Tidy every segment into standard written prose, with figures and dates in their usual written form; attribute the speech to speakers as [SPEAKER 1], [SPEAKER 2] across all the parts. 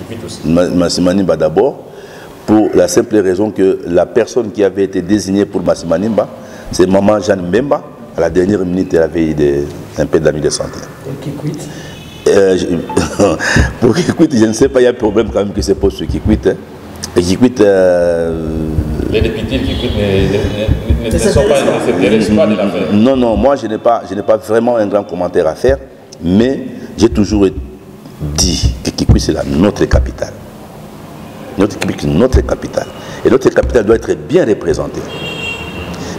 [SPEAKER 1] Kikwit aussi.
[SPEAKER 2] Massimanimba d'abord, pour la simple raison que la personne qui avait été désignée pour Massimanimba, c'est Maman Jeanne Mbemba. À la dernière minute, elle avait eu un peu d'amis de santé.
[SPEAKER 3] Et Kikwit
[SPEAKER 2] pour Kikwit, je ne sais pas, il y a un problème quand même qui se pose sur Kikwit. Hein. Et Kikwit...
[SPEAKER 1] Les députés de Kikwit ne s'intéressent pas de l'affaire.
[SPEAKER 2] Non, non, moi je n'ai pas vraiment un grand commentaire à faire, mais j'ai toujours dit que Kikwit c'est notre capitale. Notre capitale. Et notre capitale doit être bien représentée.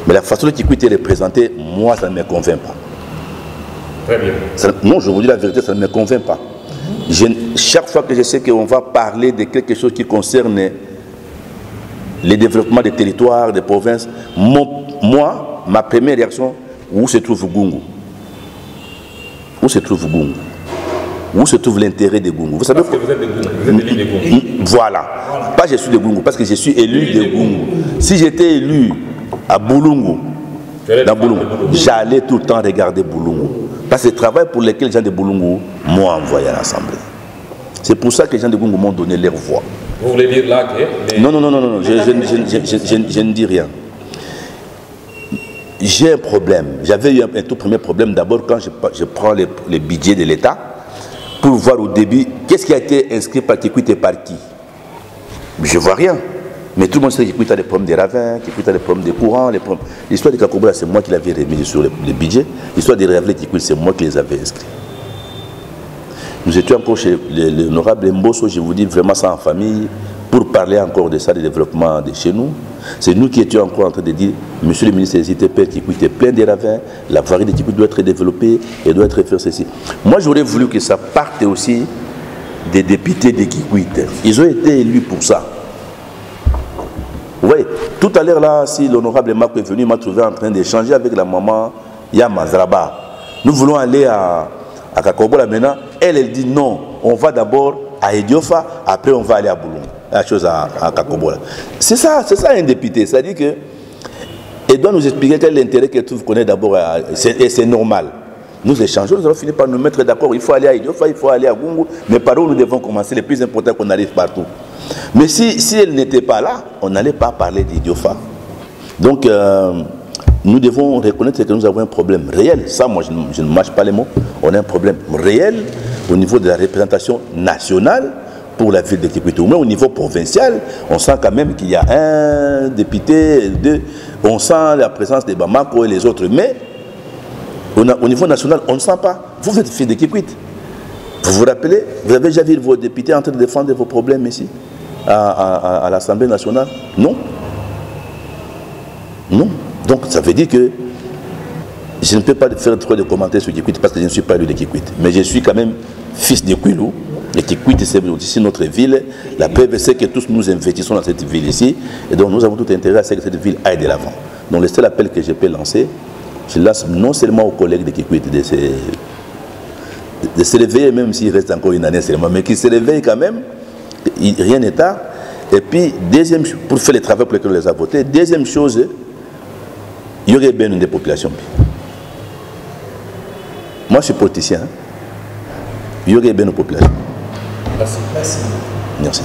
[SPEAKER 2] Mais la façon dont Kikwit est représentée, moi ça ne me convainc pas.
[SPEAKER 1] Très bien.
[SPEAKER 2] Non, je vous dis la vérité, ça ne me convainc pas. Chaque fois que je sais qu'on va parler de quelque chose qui concerne le développement des territoires, des provinces, moi, ma première réaction, où se trouve Gungu? Où se trouve Gungu? Où se trouve l'intérêt de Gungu? Vous savez
[SPEAKER 1] parce que vous êtes de Gungu, vous êtes élu de Gungu.
[SPEAKER 2] Voilà. Pas je suis de Gungu, parce que je suis élu de Gungu. Si j'étais élu à Boulungu, j'allais tout le temps regarder Boulungu. Parce que le travail pour lequel les gens de Boulungu m'ont envoyé à l'Assemblée. C'est pour ça que les gens de Gungu m'ont donné leur voix.
[SPEAKER 1] Vous voulez dire là que...
[SPEAKER 2] Non, je ne dis rien. J'ai un problème. J'avais eu un tout premier problème d'abord quand je prends les budgets de l'État pour voir au début qu'est-ce qui a été inscrit par Kikwit et par qui. Je ne vois rien. Mais tout le monde sait que Kikwit a des problèmes des ravins, Kikwit a des problèmes des courants. L'histoire de Kakobola, c'est moi qui l'avais remis sur les budgets. L'histoire des ravins de Kikwit, c'est moi qui les avais inscrits. Nous étions encore chez l'honorable Mbosso, je vous dis vraiment ça en famille, pour parler encore de ça, du développement de chez nous. C'est nous qui étions encore en train de dire, monsieur le ministre des ITP, Kikwit est plein de ravins, la voirie de Kikwit doit être développée et doit être fait ceci. Moi, j'aurais voulu que ça parte aussi des députés de Kikwit. Ils ont été élus pour ça. Vous voyez, tout à l'heure là, si l'honorable Mako est venu, il m'a trouvé en train d'échanger avec la maman Yamazraba. Nous voulons aller à Kakobola maintenant. Elle dit non, on va d'abord à Idiofa, après on va aller à Boulon. La chose à Kakobola. C'est ça un député. C'est-à-dire que elle doit nous expliquer quel est l'intérêt qu'elle trouve qu'on est d'abord. Et c'est normal. Nous échangeons, nous allons finir par nous mettre d'accord. Il faut aller à Idiofa, il faut aller à Gungu. Mais par où nous devons commencer? Le plus important qu'on arrive partout. Mais si elle n'était pas là, on n'allait pas parler d'Idiofa. Donc, nous devons reconnaître que nous avons un problème réel. Ça, moi, je ne mâche pas les mots. On a un problème réel au niveau de la représentation nationale pour la ville de Kikwit. Mais au niveau provincial, on sent quand même qu'il y a un député, deux. On sent la présence des Bamako et les autres. Mais au niveau national, on ne sent pas. Vous êtes fils de Kikwit. Vous vous rappelez? Vous avez déjà vu vos députés en train de défendre vos problèmes ici, à l'Assemblée nationale? Non. Non. Donc ça veut dire que je ne peux pas faire trop de commentaires sur Kikwit parce que je ne suis pas élu de Kikwit. Mais je suis quand même fils de Kwilu. Et Kikwit, c'est aussi notre ville. La preuve, c'est que tous nous investissons dans cette ville ici. Et donc nous avons tout intérêt à ce que cette ville aille de l'avant. Donc le seul appel que je peux lancer, je lance non seulement aux collègues de Kikwit de se réveiller, même s'il reste encore une année seulement, mais qu'ils se réveillent quand même. Rien n'est tard. Et puis, deuxième, pour faire le travail pour lequel on les a votés, deuxième chose, il y aurait bien une des populations. Moi, je suis politicien. Il y aurait bien une population.
[SPEAKER 1] Merci.
[SPEAKER 2] Merci.